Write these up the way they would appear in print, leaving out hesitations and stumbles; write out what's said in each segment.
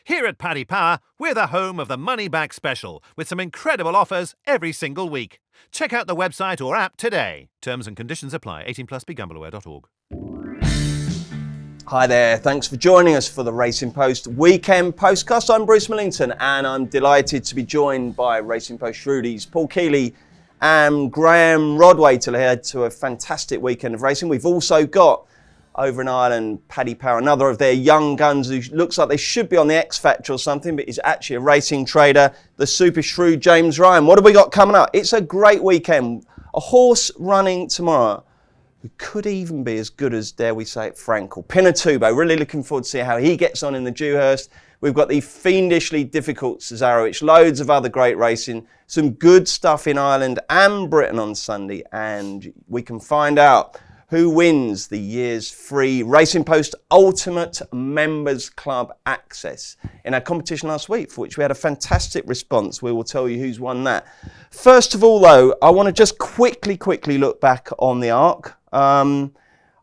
Here at Paddy Power, we're the home of the Money Back Special, with some incredible offers every single week. Check out the website or app today. Terms and conditions apply. 18 plus begambleaware.org. Hi there, thanks for joining us for the Racing Post Weekend Postcast. I'm Bruce Millington and I'm delighted to be joined by Racing Post Shrewdies, Paul Keeley and Graham Rodway to head to a fantastic weekend of racing. We've also got over in Ireland, Paddy Power, another of their young guns who looks like they should be on the X Factor or something, but is actually a racing trader, the super shrewd James Ryan. What have we got coming up? It's a great weekend. A horse running tomorrow who could even be as good as, dare we say it, Frankel. Pinatubo. Really looking forward to see how he gets on in the Dewhurst. We've got the fiendishly difficult Cesarewitch, loads of other great racing, some good stuff in Ireland and Britain on Sunday, and we can find out who wins the year's free Racing Post Ultimate Members Club access in our competition last week, for which we had a fantastic response. We will tell you who's won that. First of all, though, I want to just quickly look back on the Arc. I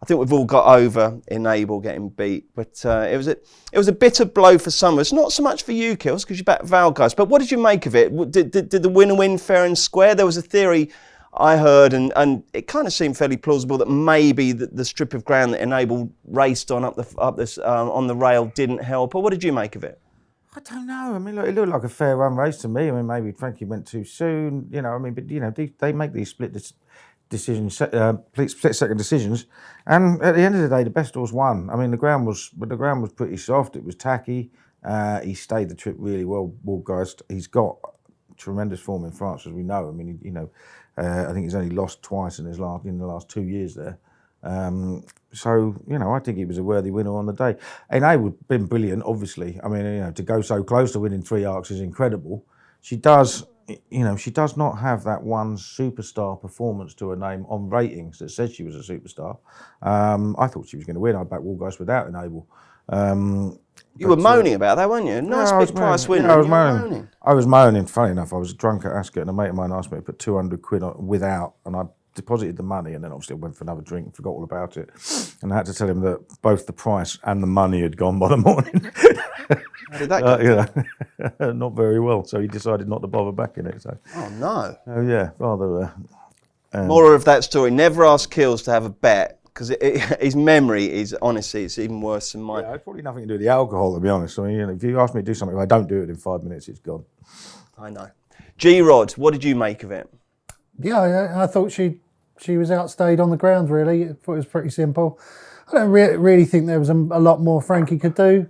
think we've all got over Enable getting beat, but it was a bitter blow for some of us. Not so much for you, Kills, because you backed Val, guys. But what did you make of it? Did the winner win fair and square? There was a theory I heard, and it kind of seemed fairly plausible that maybe the strip of ground that Enable raced on on the rail didn't help. Or what did you make of it? I don't know. I mean, look, it looked like a fair run race to me. I mean, maybe Frankie went too soon. But they make these split second decisions, and at the end of the day, the best horse won. I mean, the ground was pretty soft. It was tacky. He stayed the trip really well, Woolgeist. He's got tremendous form in France, as we know. I mean, I think he's only lost twice in the last 2 years there. I think he was a worthy winner on the day. Enable's been brilliant, obviously. I mean, to go so close to winning 3 Arcs is incredible. She does not have that one superstar performance to her name on ratings that says she was a superstar. I thought she was going to win. I backed Woolgeist without Enable. You were moaning about that, weren't you? Nice big price winner. I was moaning. I was moaning. Funny enough, I was drunk at Ascot and a mate of mine asked me to put 200 quid on without, and I deposited the money, and then obviously I went for another drink and forgot all about it. And I had to tell him that both the price and the money had gone by the morning. How did that go? Not very well. So he decided not to bother backing it. So. Oh no. Oh yeah, rather. Moral of that story: never ask Kills to have a bet, because his memory is, honestly, it's even worse than mine. Yeah, it's probably nothing to do with the alcohol, to be honest. I mean, if you ask me to do something, if I don't do it in 5 minutes, it's gone. I know. G-Rod, what did you make of it? Yeah, I thought she was outstayed on the ground, really. I thought it was pretty simple. I don't really think there was a lot more Frankie could do.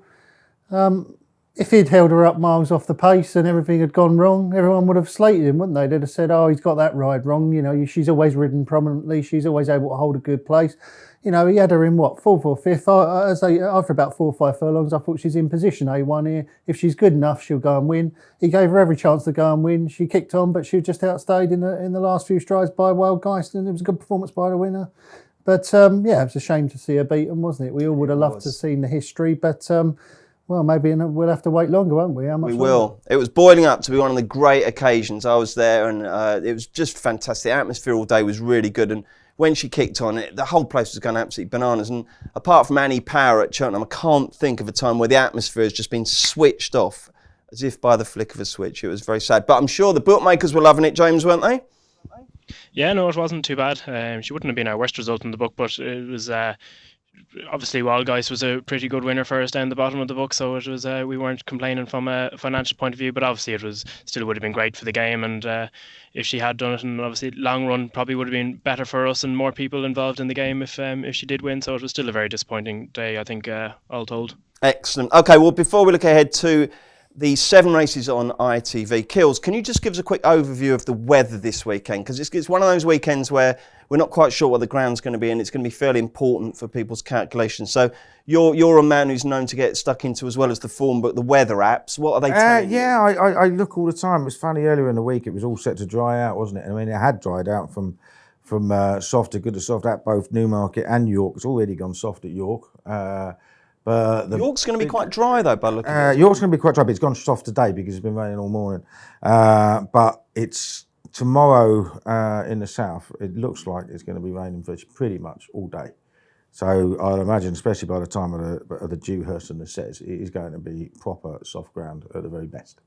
If he'd held her up miles off the pace and everything had gone wrong, everyone would have slated him, wouldn't they? They'd have said, oh, he's got that ride wrong. She's always ridden prominently. She's always able to hold a good place. He had her in, fourth or fifth. After about 4 or 5 furlongs, I thought she's in position A1 here. If she's good enough, she'll go and win. He gave her every chance to go and win. She kicked on, but she was just outstayed in the last few strides by Wildgeist, and it was a good performance by the winner. But, it was a shame to see her beaten, wasn't it? We all would have loved to have seen the history, but... well, maybe we'll have to wait longer, won't we? How much we will. It was boiling up to be one of the great occasions. I was there, and it was just fantastic. The atmosphere all day was really good, and when she kicked on, the whole place was going absolutely bananas. And apart from Annie Power at Cheltenham, I can't think of a time where the atmosphere has just been switched off, as if by the flick of a switch. It was very sad. But I'm sure the bookmakers were loving it, James, weren't they? Yeah, no, it wasn't too bad. She wouldn't have been our worst result in the book, but it was... obviously, Wildgeist was a pretty good winner for us down the bottom of the book, so it was we weren't complaining from a financial point of view, but obviously it was still would have been great for the game, and if she had done it, and obviously long run probably would have been better for us and more people involved in the game if she did win. So it was still a very disappointing day, I think, all told. Excellent. Okay, well, before we look ahead to the 7 races on ITV, Kills, can you just give us a quick overview of the weather this weekend? Because it's one of those weekends where we're not quite sure what the ground's going to be, and it's going to be fairly important for people's calculations. So you're a man who's known to get stuck into, as well as the form book, the weather apps. What are they telling you? Yeah, I look all the time. It was funny, earlier in the week it was all set to dry out, wasn't it? I mean, it had dried out from soft to good to soft at both Newmarket and York. It's already gone soft at York. But York's going to be quite dry, though, by looking at it. York's going to be quite dry, but it's gone soft today because it's been raining all morning. But it's tomorrow in the south. It looks like it's going to be raining for pretty much all day. So I'd imagine, especially by the time of the Dewhurst and the Cez, it is going to be proper soft ground at the very best.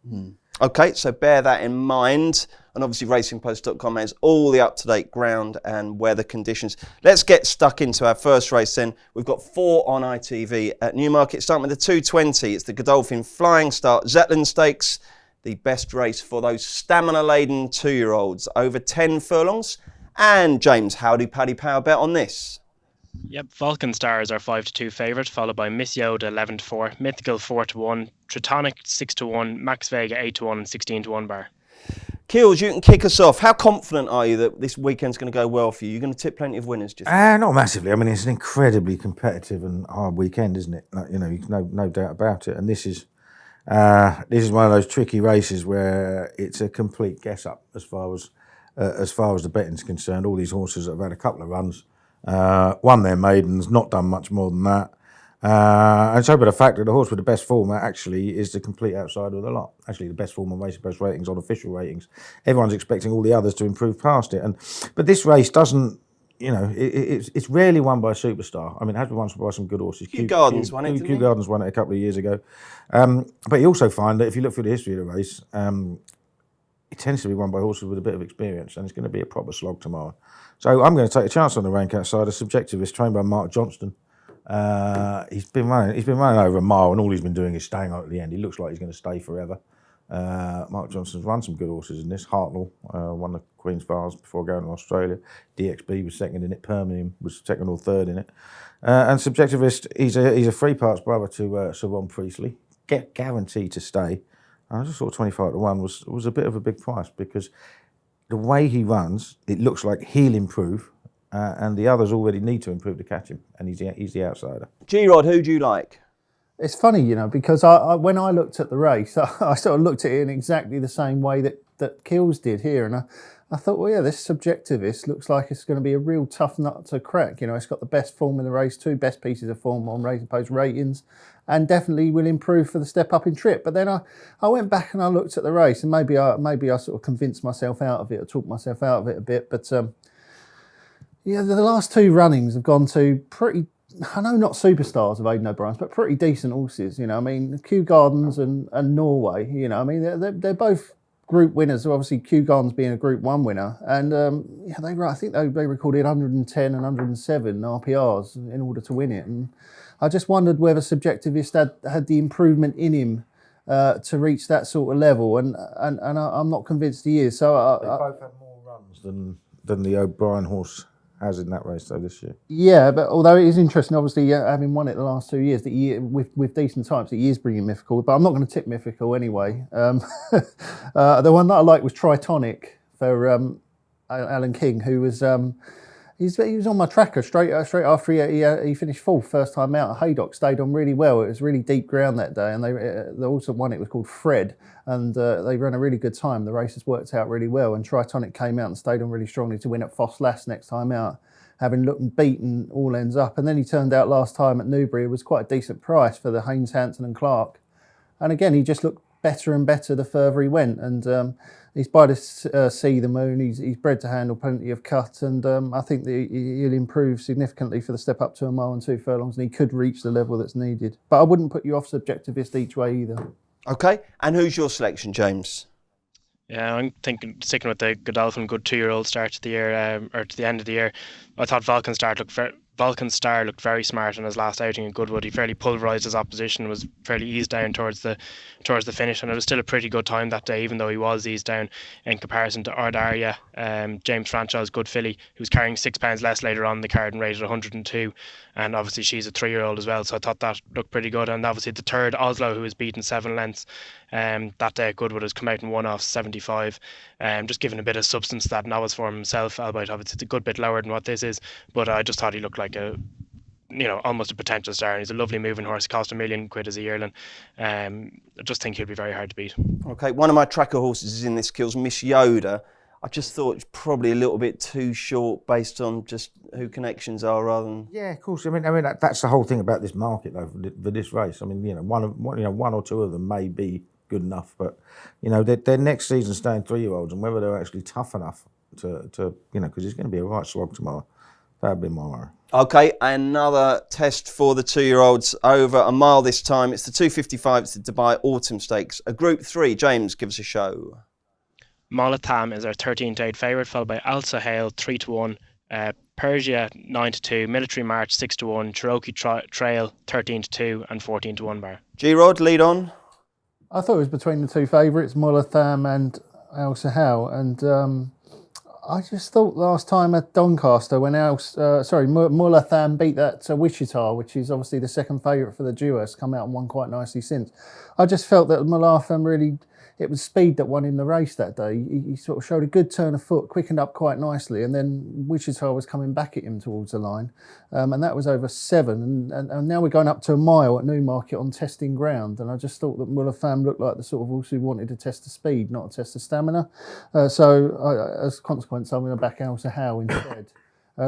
Okay, so bear that in mind. And obviously racingpost.com has all the up-to-date ground and weather conditions. Let's get stuck into our first race then. We've got 4 on ITV at Newmarket, starting with the 220. It's the Godolphin Flying Start Zetland Stakes, the best race for those stamina-laden 2-year-olds, over 10 furlongs. And James, how do Paddy Power bet on this? Yep, Vulcan Star is our 5-2 favourite, followed by Miss Yoda 11-4, Mythical 4-1, Tritonic 6-1, Max Vega 8-1, and 16-1 bar. Keels, you can kick us off. How confident are you that this weekend's going to go well for you? You're going to tip plenty of winners, just Not massively. I mean, it's an incredibly competitive and hard weekend, isn't it? No doubt about it. And this is one of those tricky races where it's a complete guess up as far as the betting's concerned. All these horses that have had a couple of runs. Won their maidens, not done much more than that. And so, but the fact that the horse with the best form actually is the complete outsider of the lot. Actually, the best form on Racing Post ratings, on official ratings. Everyone's expecting all the others to improve past it. But this race doesn't, it's rarely won by a superstar. I mean, it has been won by some good horses. Kew Gardens won it, didn't he? Kew Gardens won it a couple of years ago. But you also find that if you look through the history of the race, it tends to be won by horses with a bit of experience, and it's going to be a proper slog tomorrow. So I'm going to take a chance on the rank outside. A Subjectivist trained by Mark Johnston. He's been running over a mile, and all he's been doing is staying on at the end. He looks like he's going to stay forever. Mark Johnston's run some good horses in this. Hartnell won the Queen's Vase before going to Australia. DXB was second in it. Permian was second or third in it. And Subjectivist, he's a three parts brother to Sir Ron Priestley. Guaranteed to stay. I just thought 25-1 was a bit of a big price, because the way he runs, it looks like he'll improve, and the others already need to improve to catch him, and he's the outsider. G-Rod, who do you like? It's funny, because I when I looked at the race, I sort of looked at it in exactly the same way that Kills did here, and I thought, well, yeah, this Subjectivist looks like it's going to be a real tough nut to crack. It's got the best form in the race, 2 best pieces of form on Racing Post ratings, and definitely will improve for the step up in trip. But then I went back and I looked at the race, and maybe I sort of convinced myself out of it, or talked myself out of it a bit. But the last 2 runnings have gone to pretty, I know not superstars of Aidan O'Brien's, but pretty decent horses. Kew Gardens and Norway. They're both Group winners. So obviously Kew Gardens being a Group 1 winner, and I think they recorded 110 and 107 RPRs in order to win it. And I just wondered whether Subjectivist had the improvement in him to reach that sort of level, and I'm not convinced he is. So They both had more runs than the O'Brien horse has in that race though this year. Yeah, but although it is interesting, obviously having won it the last 2 years, that with decent times, that he is bringing Mythical. But I'm not going to tip Mythical anyway. The one that I liked was Tritonic for Alan King, who was he was on my tracker straight after he finished 4th first time out at Haydock. Stayed on really well. It was really deep ground that day, and they also one it was called Fred, and they ran a really good time. The races worked out really well, and Tritonic came out and stayed on really strongly to win at Foss Lass next time out, having looked and beaten all ends up. And then he turned out last time at Newbury. It was quite a decent price for the Haynes, Hanson and Clark, and again he just looked better and better the further he went, and he's by the sea, the moon. He's bred to handle plenty of cut, and I think that he'll improve significantly for the step up to a mile and 2 furlongs, and he could reach the level that's needed. But I wouldn't put you off Subjectivist each way either. Okay, and who's your selection, James? Yeah, I'm sticking with the Godolphin good 2-year-old start to the year, or to the end of the year. I thought Vulcan Star looked very smart in his last outing in Goodwood. He fairly pulverised his opposition, was fairly eased down towards the finish, and it was still a pretty good time that day, even though he was eased down in comparison to Ardaria, James Franchise, good filly, who's carrying £6 less later on in the card and rated 102, and obviously she's a 3-year-old as well, so I thought that looked pretty good. And obviously the third, Oslo, who was beaten 7 lengths that day at Goodwood, has come out and won off 75, just giving a bit of substance to that novice form himself, albeit obviously it's a good bit lower than what this is, but I just thought he looked like almost a potential star, and he's a lovely moving horse. He cost £1 million as a yearling. I just think he'll be very hard to beat. Okay, one of my tracker horses is in this kills, Miss Yoda. I just thought it's probably a little bit too short based on just who connections are rather than. Yeah, of course. I mean that's the whole thing about this market though for this race. I mean, one or two of them may be good enough, but their next season staying 3-year-olds, and whether they're actually tough enough to because it's going to be a right slog tomorrow. That'd be my worry. Okay, another test for the 2-year-olds over a mile this time. It's the 255, it's the Dubai Autumn Stakes. A Group 3. James, give us a show. Molatam is our 13-8 favourite, followed by Al Sahel 3-1, Persia 9-2, Military March 6-1, Cherokee Trail 13-2 and 14-1 bar. G-Rod, lead on. I thought it was between the two favourites, Molatham and Al Sahel, and I just thought last time at Doncaster when Molatham beat that Wichita, which is obviously the second favourite for the Duos, come out and won quite nicely since. I just felt that Molatham really, it was speed that won in the race that day. He sort of showed a good turn of foot, quickened up quite nicely, and then Wichita was coming back at him towards the line, and that was over 7. And now we're going up to a mile at Newmarket on testing ground, and I just thought that Molatham looked like the sort of horse who wanted to test the speed, not to test the stamina. As a consequence, I'm going to back Al Sahel instead.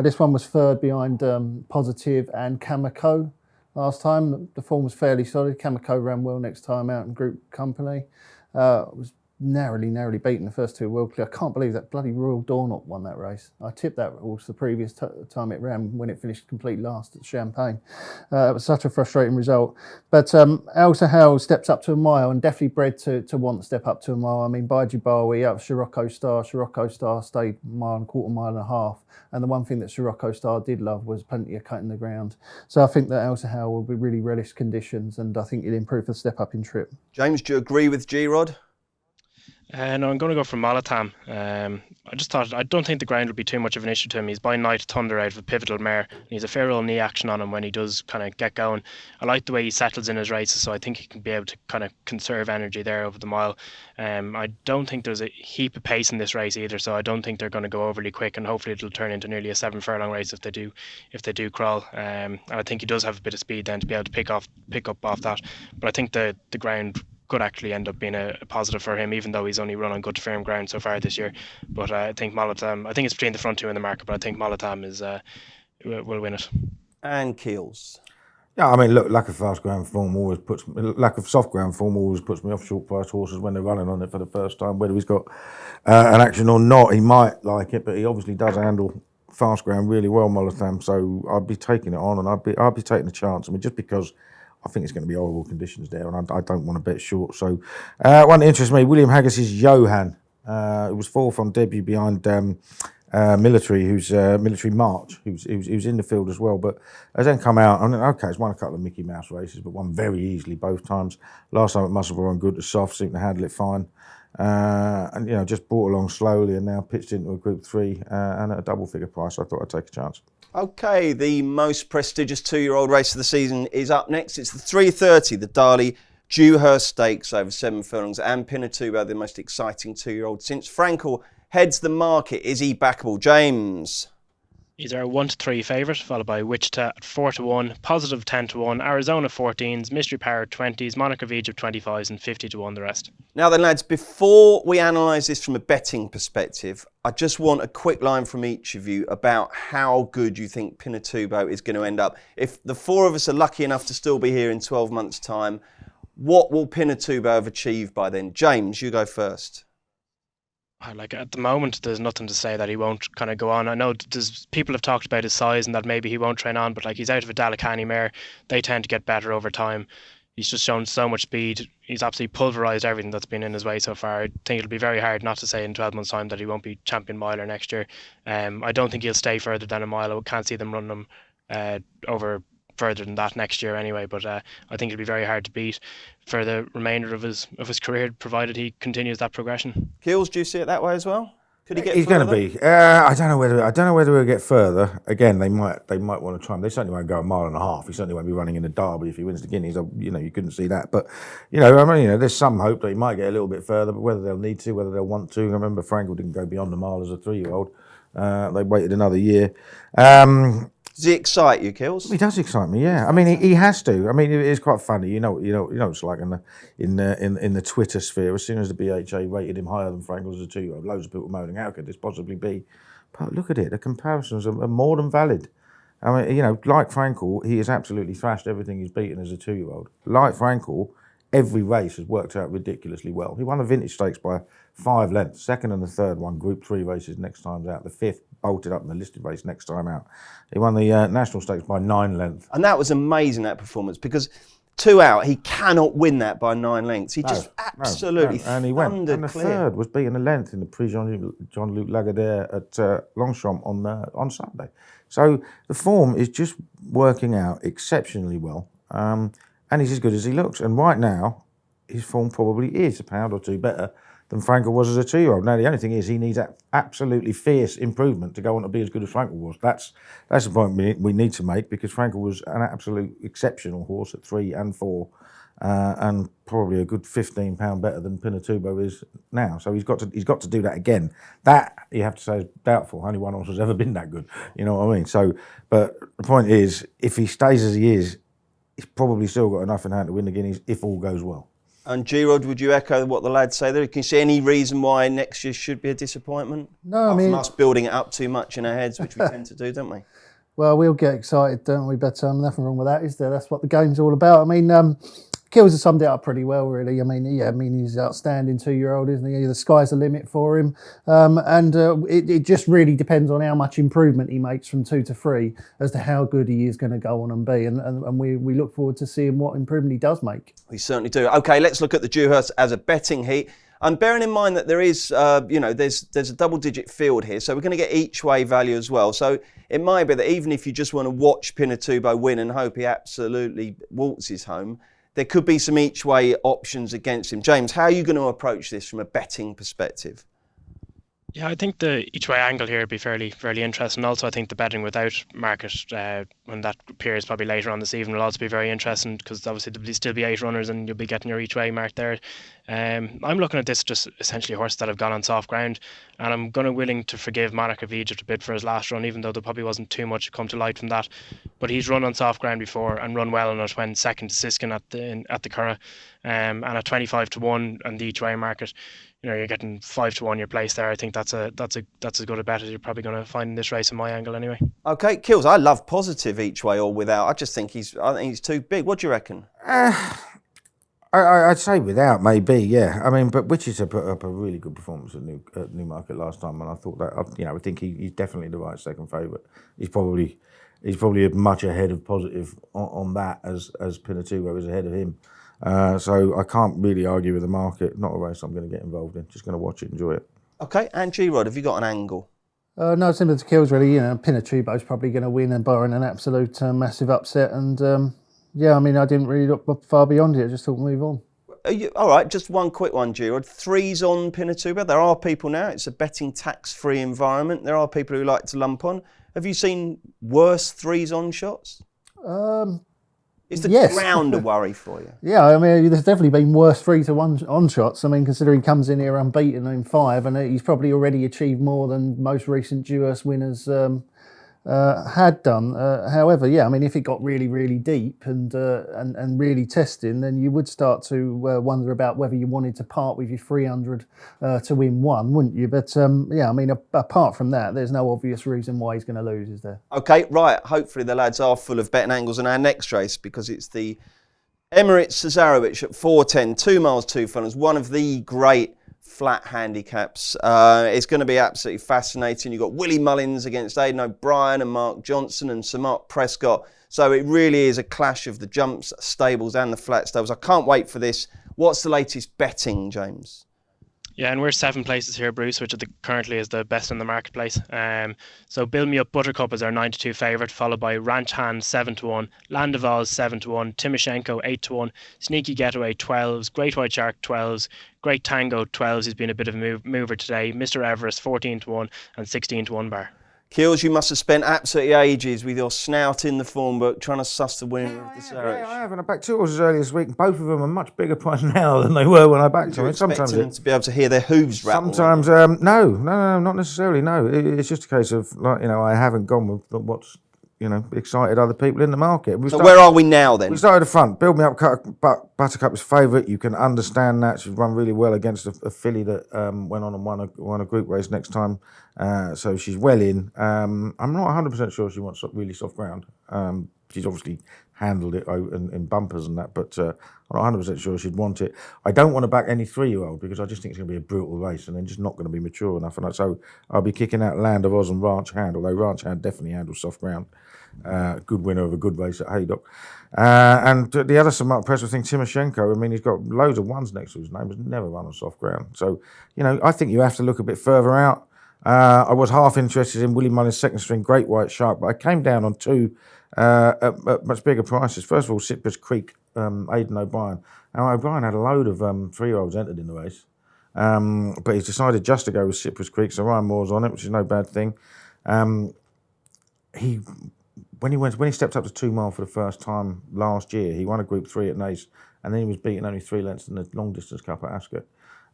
This one was third behind Positive and Kamako. Last time, the form was fairly solid. Kamako ran well next time out in group company. Was narrowly beaten the first 2 World Clear. I can't believe that bloody Royal Dornoch won that race. I tipped that horse the previous time it ran when it finished complete last at Champagne. It was such a frustrating result. But Al Sahel steps up to a mile and definitely bred to want to step up to a mile. I mean, Bajibawi out of Scirocco Star. Scirocco Star stayed quarter mile and a half. And the one thing that Scirocco Star did love was plenty of cutting the ground. So I think that Al Sahel will be really relish conditions, and I think it'll improve the step up in trip. James, do you agree with G-Rod? No, I'm going to go for Molatam. I don't think the ground will be too much of an issue to him. He's by Night Thunder out of a pivotal mare, and he's a fair old knee action on him when he does kind of get going. I like the way he settles in his races, so I think he can be able to kind of conserve energy there over the mile. I don't think there's a heap of pace in this race either, so I don't think they're going to go overly quick, and hopefully it'll turn into nearly a 7 furlong race if they do crawl. And I think he does have a bit of speed then to be able to pick up off that. But I think the ground could actually end up being a positive for him, even though he's only run on good firm ground so far this year. But I think Molatam, I think it's between the front 2 in the market, but I think Molatam will win it. And Keels. Yeah, I mean, look, lack of soft ground form always puts me off short price horses when they're running on it for the first time. Whether he's got an action or not, he might like it, but he obviously does handle fast ground really well, Molatham. So I'd be taking it on, and I'd be taking a chance. I mean, just because I think it's going to be horrible conditions there, and I don't want to bet short. So one that interests me, William Haggis's Johan. It was 4th on debut behind Military, Military March, who's in the field as well, but has then come out. I mean, okay, it's won a couple of Mickey Mouse races, but won very easily both times. Last time at Musselburgh on good to soft, seemed to handle it fine, and just brought along slowly, and now pitched into a Group 3 and at a double figure price. So I thought I'd take a chance. Okay, the most prestigious 2-year-old race of the season is up next. It's the 3:30, the Darley Dewhurst Stakes over 7 furlongs, and Pinatubo, the most exciting 2-year-old since Frankel heads the market. Is he backable? James? He's our 1-3 favourite, followed by Wichita at 4-1, Positive 10-1, Arizona 14s, Mystery Power 20s, Monarch of Egypt 25s, and 50-1 the rest. Now then, lads, before we analyse this from a betting perspective, I just want a quick line from each of you about how good you think Pinatubo is going to end up. If the 4 of us are lucky enough to still be here in 12 months' time, what will Pinatubo have achieved by then? James, you go first. Like at the moment, there's nothing to say that he won't kind of go on. I know people have talked about his size and that maybe he won't train on, but like he's out of a Dalakani mare. They tend to get better over time. He's just shown so much speed. He's absolutely pulverised everything that's been in his way so far. I think it'll be very hard not to say in 12 months' time that he won't be champion miler next year. I don't think he'll stay further than a mile. I can't see them running him over further than that next year anyway, but I think it'll be very hard to beat for the remainder of his career, provided he continues that progression. Keels, do you see it that way as well? Could he get He's further? going to be. I don't know whether he'll get further. Again, they might want to try him. They certainly won't go a mile and a half. He certainly won't be running in the Derby if he wins the Guineas. You couldn't see that. But there's some hope that he might get a little bit further. But whether they'll need to, whether they'll want to. I remember Frankel didn't go beyond the mile as a 3-year-old. They waited another year. Does he excite you, Kills? He does excite me, yeah. I mean, he has to. I mean, it is quite funny. You know, it's like in the Twitter sphere. As soon as the BHA rated him higher than Frankel as a 2-year-old, loads of people moaning, how could this possibly be? But look at it, the comparisons are more than valid. I mean, like Frankel, he has absolutely thrashed everything he's beaten as a 2-year-old. Like Frankel, every race has worked out ridiculously well. He won the Vintage Stakes by 5 lengths. Second and the third won Group 3 races next time's out. The 5th bolted up in the listed race next time out. He won the National Stakes by 9 lengths. And that was amazing, that performance, because 2 out, he cannot win that by 9 lengths. He just absolutely and he went. And the clear. third was beaten a length in the Prix Jean-Luc Lagardère at Longchamp on Sunday. So the form is just working out exceptionally well, and he's as good as he looks. And right now, his form probably is a pound or two better than Frankel was as a 2-year-old. Now, the only thing is he needs absolutely fierce improvement to go on to be as good as Frankel was. That's the point we need to make, because Frankel was an absolute exceptional horse at 3 and 4, and probably a good £15 better than Pinatubo is now. So he's got to do that again. That, you have to say, is doubtful. Only one horse has ever been that good. You know what I mean? So, but the point is, if he stays as he is, he's probably still got enough in hand to win the Guineas if all goes well. And G-Rod, would you echo what the lads say there? Can you see any reason why next year should be a disappointment? No, I mean, from us building it up too much in our heads, which we tend to do, don't we? Well, we'll get excited, don't we? But nothing wrong with that, is there? That's what the game's all about. I mean, Kills has summed it up pretty well, really. I mean, he's an outstanding 2-year-old, isn't he? The sky's the limit for him. It just really depends on how much improvement he makes from 2 to 3 as to how good he is going to go on and be. And we look forward to seeing what improvement he does make. We certainly do. OK, let's look at the Dewhurst as a betting heat. And bearing in mind that there is, there's a double-digit field here, so we're going to get each-way value as well. So it might be that even if you just want to watch Pinatubo win and hope he absolutely waltzes home, there could be some each-way options against him. James, how are you going to approach this from a betting perspective? Yeah, I think the each-way angle here would be fairly interesting. Also, I think the betting without market, when that appears probably later on this evening, will also be very interesting, because obviously there'll still be 8 runners and you'll be getting your each-way mark there. I'm looking at this just essentially horses that have gone on soft ground, and I'm willing to forgive Monarch of Egypt a bit for his last run, even though there probably wasn't too much come to light from that. But he's run on soft ground before and run well on it when second to Siskin at the Curragh, and at 25 to 1 on the each-way market. You're getting 5 to 1 your place there. I think that's as good a bet as you're probably going to find in this race, in my angle anyway. Okay, Kills, I love positive each way or without. I think he's too big. What do you reckon? I'd say without, maybe, yeah. I mean, but Witches put up a really good performance at Newmarket last time, and I thought that, I think he's definitely the right second favourite. He's probably much ahead of positive on that as Pinatubo is ahead of him. So I can't really argue with the market. Not a race I'm going to get involved in. Just going to watch it, enjoy it. Okay, and G-Rod, have you got an angle? No, similar to Kills, really. Pinatubo's probably going to win and barring an absolute massive upset. And I didn't really look far beyond it. I just thought move on. All right, just one quick one, G-Rod. 3s on Pinatubo. There are people now. It's a betting tax-free environment. There are people who like to lump on. Have you seen worse 3s on shots? Is the ground a worry for you? Yeah, I mean, there's definitely been worse 3 to 1 on shots. I mean, considering he comes in here unbeaten in 5, and he's probably already achieved more than most recent Dewhurst winners had done. However, I mean, if it got really, really deep and really testing, then you would start to wonder about whether you wanted to part with your 300 to win 1, wouldn't you? But I mean, apart from that, there's no obvious reason why he's going to lose, is there? Okay, right. Hopefully the lads are full of betting angles on our next race, because it's the Emirates Cesarewitch at 4:10, 2 miles, 2 furlongs, one of the great flat handicaps. It's going to be absolutely fascinating. You've got Willie Mullins against Aidan O'Brien and Mark Johnson and Sir Mark Prescott. So it really is a clash of the jumps stables and the flat stables. I can't wait for this. What's the latest betting, James? Yeah, and we're 7 places here, Bruce, which currently is the best in the marketplace. So Build Me Up Buttercup is our 9 to 2 favourite, followed by Ranch Hand 7 to 1, Land of Oz 7 to 1, Timoshenko 8 to 1, Sneaky Getaway 12s, Great White Shark 12s, Great Tango 12s. He's been a bit of a mover today. Mr. Everest 14 to 1 and 16 to 1 bar. Kills, you must have spent absolutely ages with your snout in the form book trying to suss the winner of the Cesarewitch. Yeah, I have, and I backed 2 horses earlier this week. Both of them are much bigger price now than they were when I backed them. Sometimes them to be able to hear their hooves rattle. Sometimes, no, not necessarily. No, it's just a case of I haven't gone with what's excited other people in the market. So where are we now then? We started at the front. Build Me Up Buttercup is favourite. You can understand that. She's run really well against a filly that went on and won a group race next time. So she's well in. I'm not 100% sure she wants really soft ground. She's obviously handled it in bumpers and that, but I'm not 100% sure she'd want it. I don't want to back any 3-year-old because I just think it's going to be a brutal race and they're just not going to be mature enough. And so I'll be kicking out Land of Oz and Ranch Hand, although Ranch Hand definitely handles soft ground. Good winner of a good race at Haydock. And the other somewhat impressive thing, Timoshenko, I mean, he's got loads of ones next to his name, has never run on soft ground. So, I think you have to look a bit further out. I was half interested in Willie Mullins' second string Great White Shark, but I came down on 2 at much bigger prices. First of all, Cypress Creek, Aidan O'Brien. Now, O'Brien had a load of 3-year-olds entered in the race, but he's decided just to go with Cypress Creek, so Ryan Moore's on it, which is no bad thing. When he stepped up to 2 mile for the first time last year, he won a Group 3 at Naas, and then he was beaten only 3 lengths in the long distance cup at Ascot.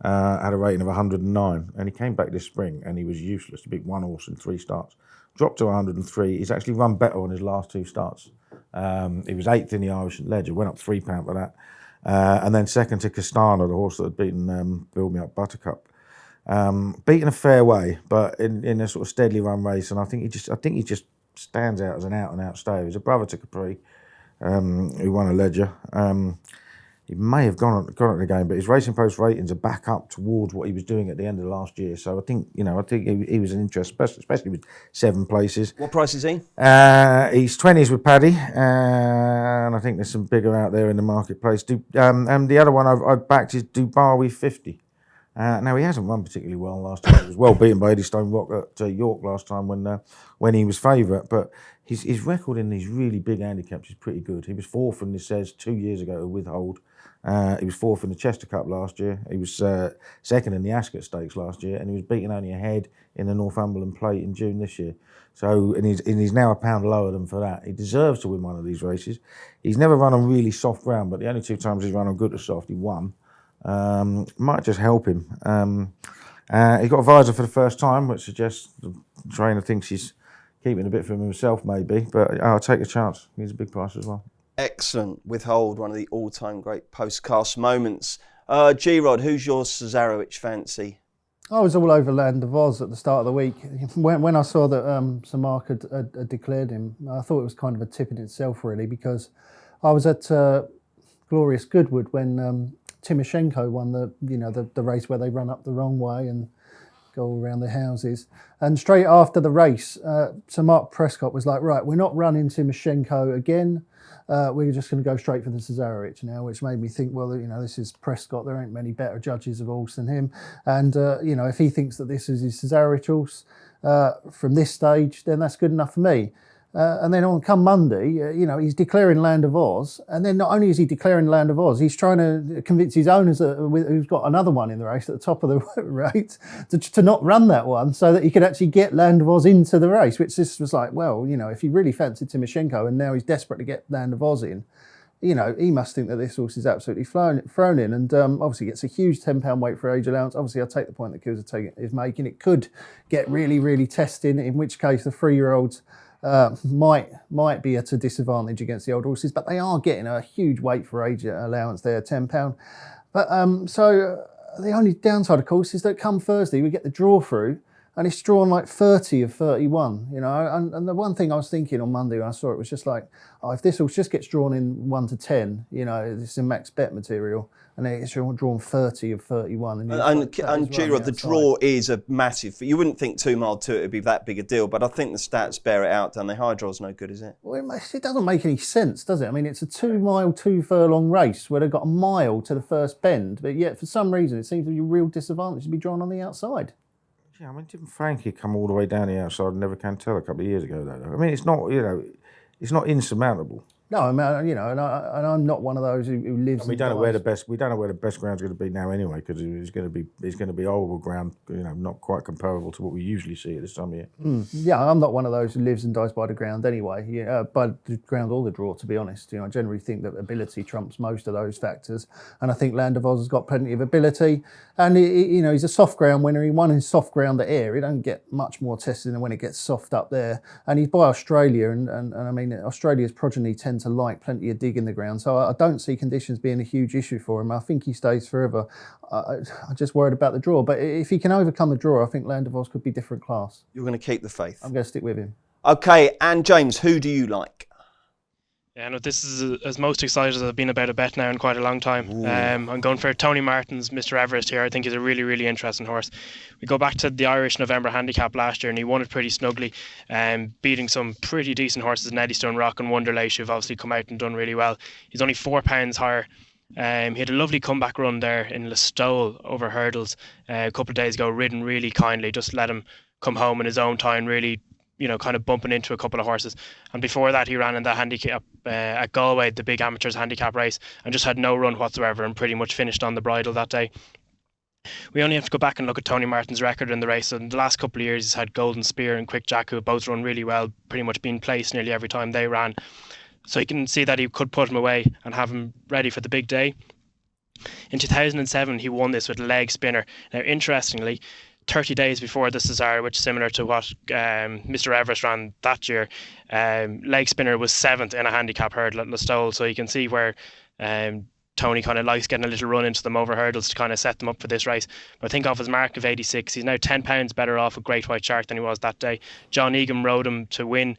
Had a rating of 109, and he came back this spring and he was useless. He beat 1 horse in 3 starts, dropped to 103. He's actually run better on his last 2 starts. He was 8th in the Irish Ledger, went up £3 for that, and then second to Castana, the horse that had beaten Build Me Up Buttercup. Beaten a fair way, but in a sort of steadily run race, and I think he just stands out as an out-and-out stayer. He's a brother to Capri, who won a Ledger. He may have gone at the game, but his Racing Post ratings are back up towards what he was doing at the end of last year. So I think he was an interest, especially with 7 places. What price is he? He's 20s with Paddy, and I think there's some bigger out there in the marketplace. And the other one I've backed is Dubawi 50. Now, he hasn't run particularly well last time. He was well beaten by Eddystone Rock at York last time when he was favourite. But his record in these really big handicaps is pretty good. He was 4th in the Cez 2 years ago at Withhold. He was 4th in the Chester Cup last year. He was 2nd in the Ascot Stakes last year, and he was beaten only ahead in the Northumberland Plate in June this year. So, and he's now a pound lower than for that. He deserves to win one of these races. He's never run on really soft ground, but the only 2 times he's run on good to soft, he won. Might just help him. He got a visor for the first time, which suggests the trainer thinks he's keeping a bit for himself, maybe. But I'll take a chance. He's a big price as well. Excellent. Withhold, one of the all-time great postcast moments. G-Rod, who's your Cesarewitch fancy? I was all over Land of Oz at the start of the week. When I saw that Sir Mark had declared him, I thought it was kind of a tip in itself, really, because I was at Glorious Goodwood when Timoshenko won the race where they run up the wrong way and go around the houses. And straight after the race, Sir Mark Prescott was like, right, we're not running Timoshenko again. We're just going to go straight for the Cesarewitch now, which made me think, well, this is Prescott. There ain't many better judges of horse than him. And, if he thinks that this is his Cesarewitch horse from this stage, then that's good enough for me. And then on come Monday, he's declaring Land of Oz. And then not only is he declaring Land of Oz, he's trying to convince his owners, who's got another one in the race at the top of the race, to not run that one so that he could actually get Land of Oz into the race, which this was like, well, if he really fancied Timoshenko and now he's desperate to get Land of Oz in, he must think that this horse is absolutely thrown in. And obviously gets a huge £10 weight for age allowance. Obviously, I take the point that Kills is making. It could get really, really testing, in which case the 3-year-olds might be at a disadvantage against the old horses, but they are getting a huge weight for age allowance there, £10. But so the only downside, of course, is that come Thursday we get the draw through, and it's drawn like 30 of 31, And the one thing I was thinking on Monday when I saw it was just like, if this horse just gets drawn in 1 to 10, this is max bet material, and then it's drawn 30 of 31. And G-Rod, the draw is a massive. You wouldn't think 2 mile 2 it would be that big a deal, but I think the stats bear it out. And the high draw's no good, is it? Well, it doesn't make any sense, does it? I mean, it's a 2 mile 2 furlong race where they've got a mile to the first bend, but yet for some reason it seems to be a real disadvantage to be drawn on the outside. Yeah, I mean, didn't Frankie come all the way down the outside and Never Can Tell a couple of years ago, though? I mean, it's not, it's not insurmountable. No, I mean, and I'm not one of those who lives. And we don't know where the best ground's going to be now anyway, because it's going to be oval ground, not quite comparable to what we usually see at this time of year. Yeah, I'm not one of those who lives and dies by the ground anyway. By the ground or the draw, to be honest. I generally think that ability trumps most of those factors, and I think Land of Oz has got plenty of ability. And he's a soft ground winner. He won in soft ground at Ayr. He don't get much more testing than when it gets soft up there. And he's by Australia, and I mean Australia's progeny tend to like plenty of dig in the ground. So I don't see conditions being a huge issue for him. I think he stays forever. I'm just worried about the draw. But if he can overcome the draw, I think Land of Oz could be different class. You're going to keep the faith. I'm going to stick with him. Okay, and James, who do you like? Yeah, no, this is as most excited as I've been about a bet now in quite a long time. I'm going for Tony Martin's Mr. Everest here. I think he's a really, really interesting horse. We go back to the Irish November handicap last year and he won it pretty snugly, beating some pretty decent horses in Eddystone Rock and Wonderlace, who've obviously come out and done really well. He's only £4 higher. He had a lovely comeback run there in Listowel over hurdles a couple of days ago, ridden really kindly, just let him come home in his own time, really, kind of bumping into a couple of horses. And before that, he ran in the handicap at Galway, the big amateurs handicap race, and just had no run whatsoever and pretty much finished on the bridle that day. We only have to go back and look at Tony Martin's record in the race. In the last couple of years, he's had Golden Spear and Quick Jack, who have both run really well, pretty much been placed nearly every time they ran. So you can see that he could put him away and have him ready for the big day. In 2007, he won this with a leg spinner. Now, interestingly, 30 days before the Cesarewitch, similar to what Mr. Everest ran that year, leg spinner was 7th in a handicap hurdle at Listowel. So you can see where Tony kind of likes getting a little run into them over hurdles to kind of set them up for this race. But I think off his mark of 86, he's now £10 better off with Great White Shark than he was that day. John Egan rode him to win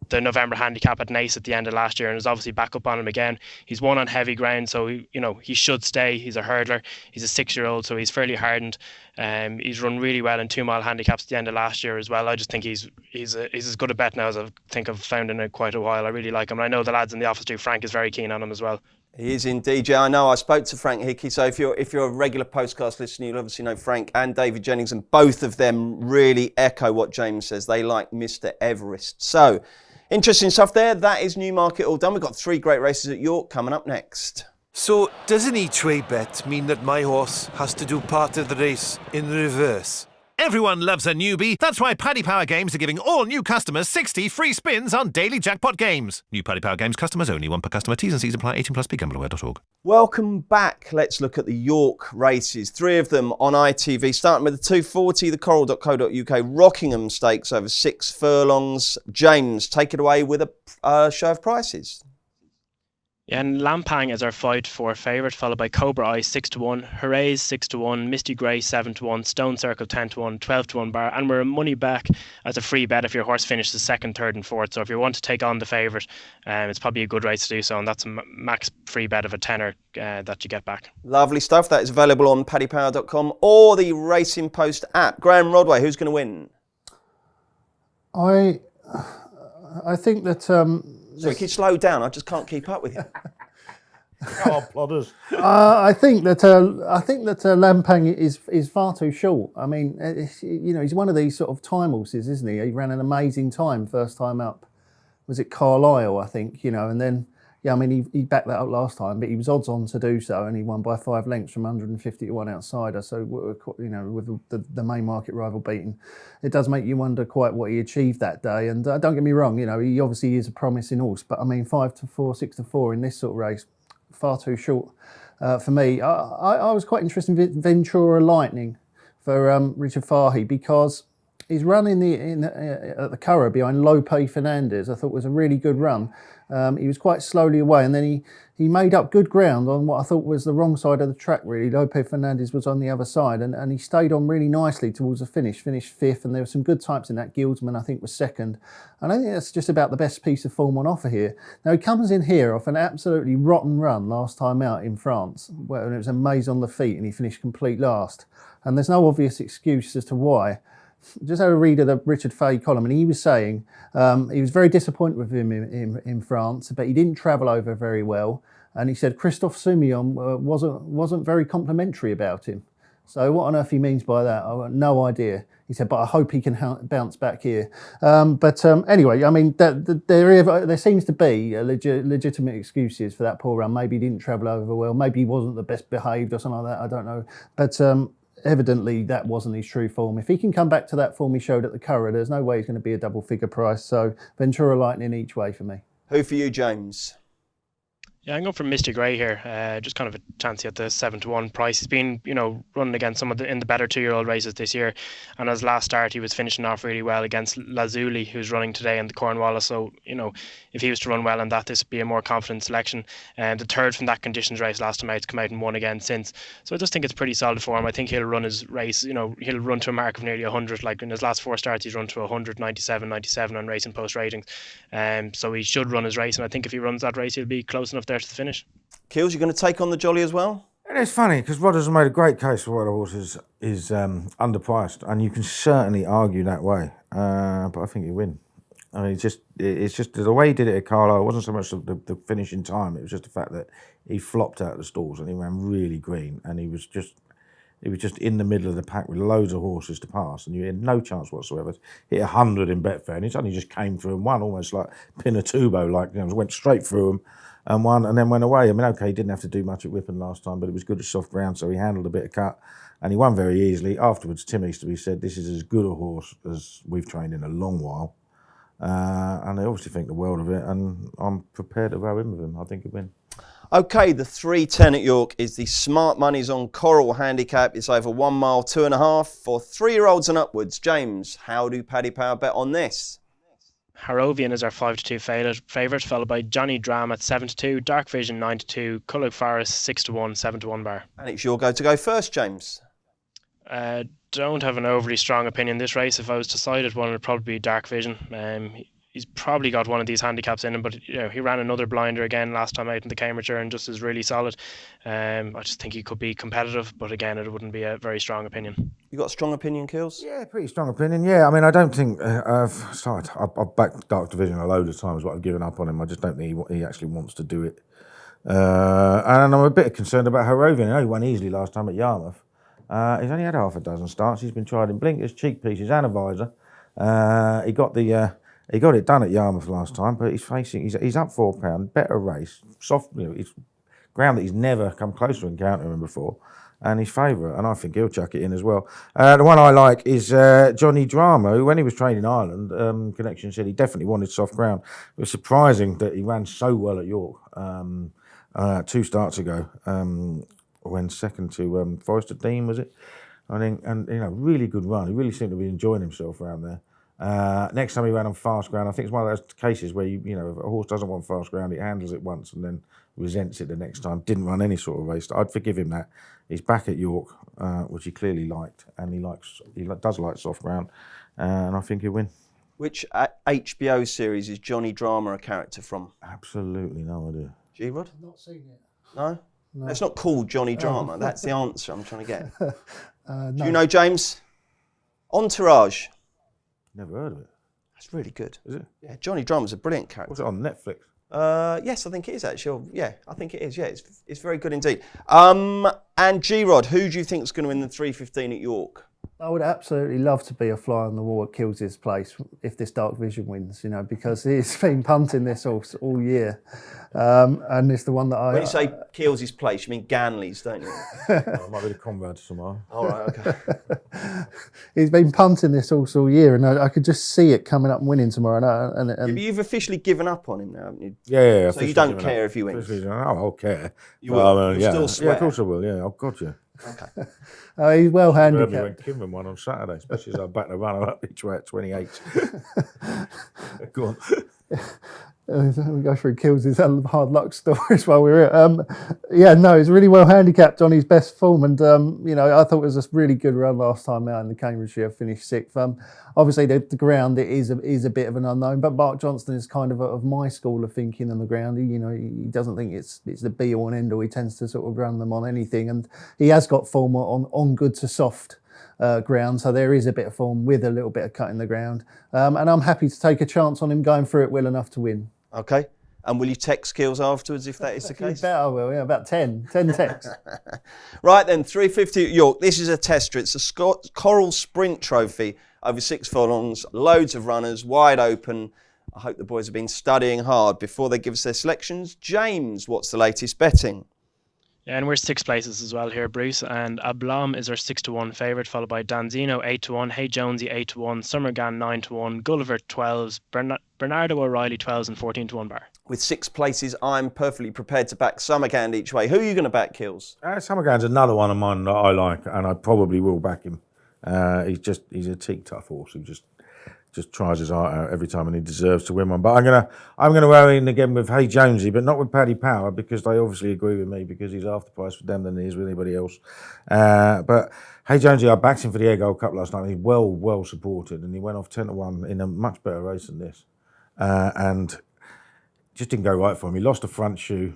the November handicap at Naas at the end of last year and is obviously back up on him again. He's won on heavy ground, so he should stay. He's a hurdler. He's a 6-year-old, so he's fairly hardened. He's run really well in 2-mile handicaps at the end of last year as well. I just think he's as good a bet now as I think I've found in quite a while. I really like him. And I know the lads in the office too. Frank is very keen on him as well. He is indeed, yeah. I know. I spoke to Frank Hickey, so if you're a regular Postcast listener, you'll obviously know Frank and David Jennings, and both of them really echo what James says. They like Mr. Everest. So, interesting stuff there. That is Newmarket all done. We've got 3 great races at York coming up next. So, does an each-way bet mean that my horse has to do part of the race in reverse? Everyone loves a newbie. That's why Paddy Power Games are giving all new customers 60 free spins on daily jackpot games. New Paddy Power Games customers only, 1 per customer. T's and C's apply. 18 plus. BeGambleAware.org. Welcome back. Let's look at the York races. 3 of them on ITV. Starting with the 240, the Coral.co.uk Rockingham Stakes over 6 furlongs. James, take it away with a show of prices. Yeah, and Lampang is our 5-4 favourite, followed by Cobra Eye 6-1, Hoorays 6-1, Misty Grey 7-1, Stone Circle 10-1, 12-1 bar, and we're money back as a free bet if your horse finishes 2nd, 3rd and 4th. So if you want to take on the favourite, it's probably a good race to do so, and that's a max free bet of a tenner that you get back. Lovely stuff. That is available on paddypower.com or the Racing Post app. Graham Rodway, who's going to win? I think that... Sorry, can you slow down? I just can't keep up with you. Come on, plodders. I think that Lampang is far too short. I mean, he's one of these sort of time horses, isn't he? He ran an amazing time first time up. Was it Carlisle, I think, and then, he backed that up last time, but he was odds on to do so, and he won by 5 lengths from 150 to 1 outsider. So, with the main market rival beaten, it does make you wonder quite what he achieved that day. And don't get me wrong, he obviously is a promising horse, but 5-4, 6-4 in this sort of race, far too short for me. I was quite interested in Ventura Lightning for Richard Fahey because he's run at the Curragh behind Lope Fernandez. I thought was a really good run. He was quite slowly away, and then he made up good ground on what I thought was the wrong side of the track, really. Lope Fernandez was on the other side, and he stayed on really nicely towards the finish, finished 5th, and there were some good types in that. Guildsman, I think, was 2nd. And I think that's just about the best piece of form on offer here. Now, he comes in here off an absolutely rotten run last time out in France, where it was a maze on the feet, and he finished complete last. And there's no obvious excuse as to why. Just had a read of the Richard Fahey column, and he was saying he was very disappointed with him in France, but he didn't travel over very well. And he said Christophe Soumillon wasn't very complimentary about him. So what on earth he means by that, I've got no idea. He said, but I hope he can bounce back here. Anyway, there seems to be legitimate excuses for that poor run. Maybe he didn't travel over well. Maybe he wasn't the best behaved or something like that. I don't know. But evidently that wasn't his true form. If he can come back to that form he showed at the Curragh, there's no way he's going to be a double figure price. So Ventura Lightning each way for me. Who for you, James? Yeah, I'm going for Mystic Ray here. Just kind of a chance at the 7-1 price. He's been, running against some of in the better 2-year-old races this year, and his last start he was finishing off really well against Lazuli, who's running today in the Cornwallis. So, if he was to run well in that, this would be a more confident selection. And the third from that conditions race last time out, to come out and won again since. So I just think it's pretty solid for him. I think he'll run his race. He'll run to a mark of nearly 100. Like in his last 4 starts, he's run to 100, 97 on Racing Post ratings. So he should run his race, and I think if he runs that race, he'll be close enough there to the finish. Keels, you're going to take on the Jolly as well? And it's funny because Rodders has made a great case for why the horse is underpriced, and you can certainly argue that way. But I think he'll win. I mean, it's just the way he did it at Carlisle. It wasn't so much the finishing time; it was just the fact that he flopped out of the stalls and he ran really green, and he was just in the middle of the pack with loads of horses to pass, and you had no chance whatsoever. Hit 100 in Betfair, and he suddenly just came through and won, almost like Pinatubo, went straight through him and won, and then went away. I mean, okay, he didn't have to do much at Whippen last time, but it was good at soft ground, so he handled a bit of cut, and he won very easily. Afterwards, Tim Easterby said, "This is as good a horse as we've trained in a long while," and they obviously think the world of it, and I'm prepared to row in with him. I think he'll win. Okay, the 3.10 at York is the Smart Money's on Coral handicap. It's over 1 mile, 2.5 for 3-year-olds and upwards. James, how do Paddy Power bet on this? Harrovian is our 5-2 favourite, followed by Johnny Dram at 7-2, Dark Vision 9-2, Culloch Forest 6-1, 7-1 bar. And it's your go to go first, James. Don't have an overly strong opinion this race. If I was to side at one, it would probably be Dark Vision. He's probably got one of these handicaps in him, but he ran another blinder again last time out in the Cambridgeshire and just is really solid. I just think he could be competitive, but again, it wouldn't be a very strong opinion. You got a strong opinion, Keels? Yeah, pretty strong opinion. Yeah, I mean, I don't think I've backed Dark Division a load of times, but I've given up on him. I just don't think he actually wants to do it. And I'm a bit concerned about Harrovian. I know he won easily last time at Yarmouth. He's only had half a dozen starts. He's been tried in blinkers, cheek pieces, and a visor. He got it done at Yarmouth last time, but he's up £4, better race, soft. It's ground that he's never come close to encountering before, and he's favourite, and I think he'll chuck it in as well. The one I like is Johnny Drama, who when he was trained in Ireland, Connection said he definitely wanted soft ground. It was surprising that he ran so well at York 2 starts ago, when second to Forester Dean, was it? I think, and really good run. He really seemed to be enjoying himself around there. Next time he ran on fast ground, I think it's one of those cases where if a horse doesn't want fast ground, it handles it once and then resents it the next time. Didn't run any sort of race. I'd forgive him that. He's back at York, which he clearly liked, and he does like soft ground, and I think he'll win. Which HBO series is Johnny Drama a character from? Absolutely no idea. G-Rod? I've not seen it. No? It's not called Johnny Drama. Oh. That's the answer I'm trying to get. No. Do you know, James? Entourage. Never heard of it. That's really good. Is it? Yeah, Johnny Drama's a brilliant character. Was it on Netflix? Yes, I think it is actually. Yeah, I think it is. Yeah, it's very good indeed. And G-Rod, who do you think is going to win the 3.15 at York? I would absolutely love to be a fly on the wall at Kills' place if this Dark Vision wins, because he's been punting this all year. And it's the one that When you say Keels' place, you mean Ganley's, don't you? I might be the Conrads tomorrow. All right, okay. He's been punting this all year, and I could just see it coming up and winning tomorrow. And You've officially given up on him now, haven't you? Yeah. So you don't care if he wins? I'll care. You will? You'll yeah. still swear? Yeah, of course I will. Yeah, oh God, yeah. Okay. he's well Heard me when handicapped. Kimber won on Saturday, especially as I backed the runner up each way at 28. Go on. We go through Kills' hard luck stories while we're here. He's really well handicapped on his best form, and I thought it was a really good run last time out in the Cambridgeshire, finished 6th. Obviously the ground it is a bit of an unknown, but Mark Johnston is kind of my school of thinking on the ground. He doesn't think it's the be all and end all. He tends to sort of run them on anything, and he has got form on good to soft ground, so there is a bit of form with a little bit of cut in the ground, and I'm happy to take a chance on him going through it well enough to win. Okay. And will you text Keels afterwards if that is the case? You bet I will, about 10 texts. Right then, 3.50 at York. This is a tester. It's a Coral Sprint Trophy over 6 furlongs, loads of runners, wide open. I hope the boys have been studying hard before they give us their selections. James, what's the latest betting? Yeah, and we're 6 places as well here, Bruce. And Ablam is our 6-1 favourite, followed by Danzino 8-1, Hey Jonesy 8-1, Summergan 9-1, Gulliver 12s, Bernardo O'Reilly 12s, and 14-1 bar. with 6 places, I'm perfectly prepared to back Summergand each way. Who are you going to back, Kills? Summergand's another one of mine that I like, and I probably will back him. He's a teak tough horse who just tries his heart out every time, and he deserves to win one. But I'm gonna go in again with Hey Jonesy, but not with Paddy Power, because they obviously agree with me, because he's half the price for them than he is with anybody else. But Hey Jonesy, I backed him for the Air Gold Cup last night. He's well supported, and he went off 10-1 in a much better race than this, and just didn't go right for him. He lost a front shoe.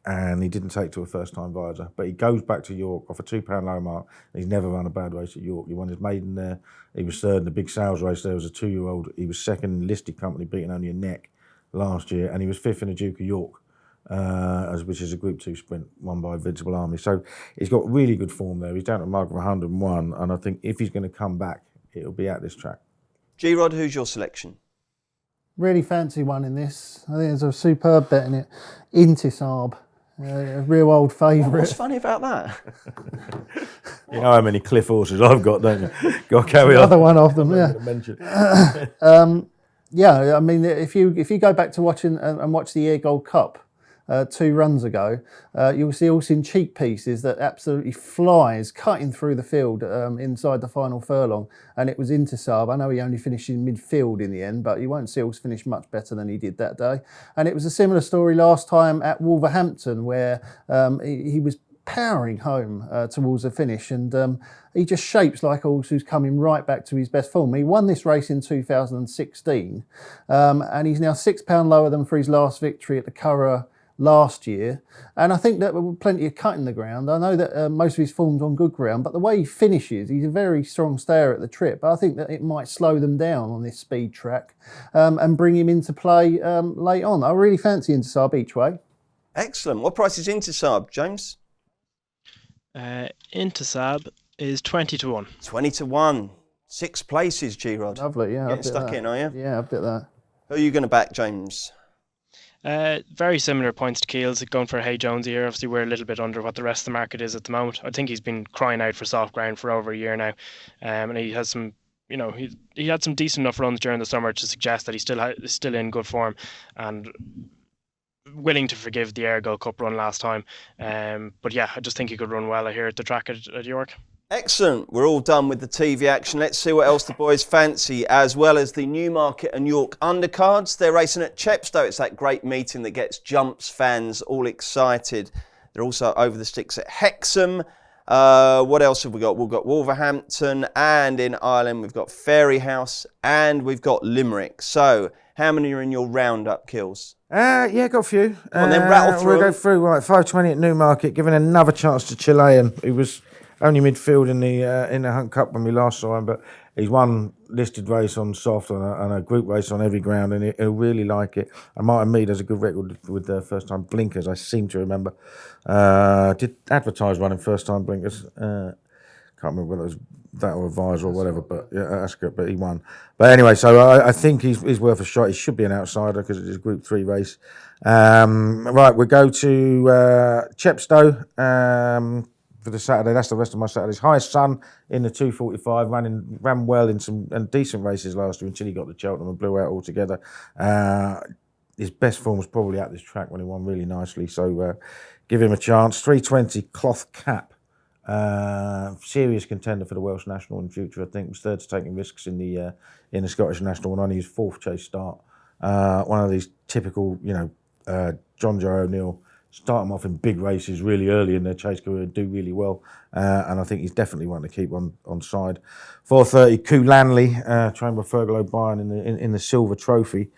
And he didn't take to a first-time visor. But he goes back to York off a £2 low mark. He's never run a bad race at York. He won his maiden there. He was third in the big sales race there as a 2-year-old. He was second in listed company, beating only a neck last year. And he was fifth in the Duke of York, which is a Group 2 sprint won by Invincible Army. So he's got really good form there. He's down at a mark of 101. And I think if he's going to come back, it'll be at this track. G-Rod, who's your selection? Really fancy one in this. I think there's a superb bet in it. Intisab. A real old favourite. What's funny about that? You know how many cliff horses I've got, don't you? Got to carry on. Another one of them, yeah. Yeah, I mean, if you go back to watch the Air Gold Cup 2 runs ago, you'll see also in cheek pieces that absolutely flies cutting through the field inside the final furlong, and it was Intisab. I know he only finished in midfield in the end, but you won't see Seals finish much better than he did that day. And it was a similar story last time at Wolverhampton, where he was powering home towards the finish, and he just shapes like a horse who's coming right back to his best form. He won this race in 2016, and he's now £6 lower than for his last victory at the Curragh last year, and I think that with plenty of cut in the ground. I know that most of his form's on good ground, but the way he finishes, he's a very strong stayer at the trip. But I think that it might slow them down on this speed track and bring him into play late on. I really fancy Intisab each way. Excellent. What price is Intisab, James? Intisab is 20-1. 20-1. 6 places, G-Rod. Lovely, yeah. Getting stuck in, are you? Yeah, I've bit that. Who are you going to back, James? Very similar points to Keels. Going for Hey Jonesy here. Obviously, we're a little bit under what the rest of the market is at the moment. I think he's been crying out for soft ground for over a year now, and he has some. You know, he had some decent enough runs during the summer to suggest that he's still in good form and willing to forgive the Air Gold Cup run last time. But yeah, I just think he could run well here at the track at York. Excellent. We're all done with the TV action. Let's see what else the boys fancy, as well as the Newmarket and York undercards. They're racing at Chepstow. It's that great meeting that gets Jumps fans all excited. They're also over the sticks at Hexham. What else have we got? We've got Wolverhampton, and in Ireland we've got Fairyhouse, and we've got Limerick. So how many are in your roundup, Kills? Yeah, got a few. And then rattle through. We'll go through, right, 5:20 at Newmarket, giving another chance to Chilean, who was only midfield in the Hunt Cup when we last saw him, but he's won listed race on soft and a group race on every ground, and he'll really like it. And Martin Mead has a good record with the first time blinkers, I seem to remember. Did advertise running first time blinkers. Can't remember whether it was that or Advisor or whatever, but yeah, that's good. But he won. But anyway, so I think he's worth a shot. He should be an outsider because it's a Group 3 race. Right, we'll go to Chepstow for the Saturday. That's the rest of my Saturdays. Highest Sun in the 245, ran well in some decent races last year until he got to Cheltenham and blew out altogether. His best form was probably at this track when he won really nicely. So give him a chance. 320 Cloth Cap. Serious contender for the Welsh National in future. I think was third to taking risks in the Scottish National and only his 4th chase start. One of these typical, John Joe O'Neill, start them off in big races really early in their chase career and do really well. And I think he's definitely one to keep on side. 430 Coo Lanley, trained by Fergal O'Brien in the Silver Trophy.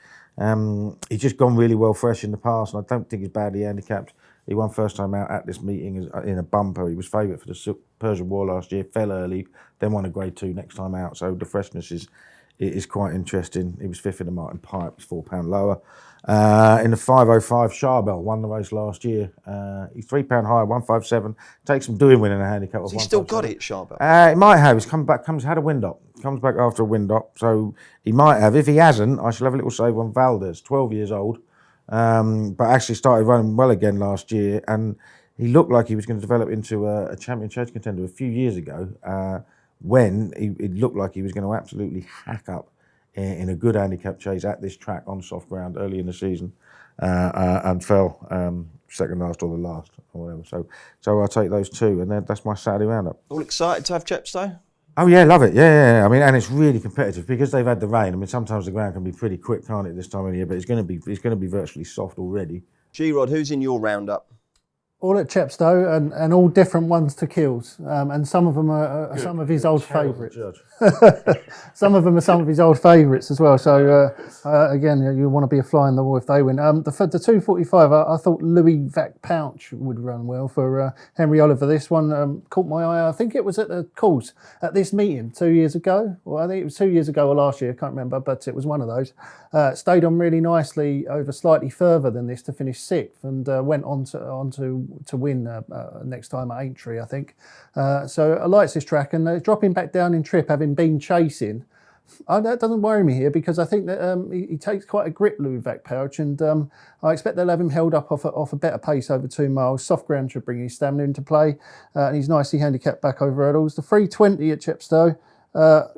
He's just gone really well fresh in the past, and I don't think he's badly handicapped. He won first time out at this meeting in a bumper. He was favourite for the Persian War last year, fell early, then won a Grade 2 next time out. So the freshness is quite interesting. He was 5th in the Martin Pipe, £4 lower. In the 505, Charbel won the race last year. He's £3 higher, 157. Takes some doing winning a handicap of 157. He's still got it, Charbel? He might have. He's come back, had a wind up. Comes back after a wind up, so he might have. If he hasn't, I shall have a little save on Valdez, 12 years old. But actually started running well again last year, and he looked like he was going to develop into a champion chase contender a few years ago when it looked like he was going to absolutely hack up in a good handicap chase at this track on soft ground early in the season, and fell second last or the last or whatever. So I'll take those two, and that's my Saturday roundup. All excited to have Chepstow? Oh yeah, love it. Yeah. I mean, and it's really competitive because they've had the rain. I mean, sometimes the ground can be pretty quick, can't it, this time of year? But it's going to be virtually soft already. G-Rod, who's in your roundup? All at Chepstow and all different ones to kills, and some of them are some of his old favourites. Some of them are some of his old favourites as well. So again, you want to be a fly in the wall if they win. The 245, I thought Louis Vac Pouch would run well for Henry Oliver. This one caught my eye. I think it was at the course at this meeting 2 years ago. Well, I think it was 2 years ago or last year. I can't remember, but it was one of those. Stayed on really nicely over slightly further than this to finish sixth, and went on to win next time at Aintree, I think. So I likes this track, and dropping back down in trip, having been chasing, that doesn't worry me here, because I think that he takes quite a grip, Louis Vac Pouch, and I expect they'll have him held up off a better pace over 2 miles. Soft ground should bring his stamina into play, and he's nicely handicapped back over hurdles. The 320 at Chepstow,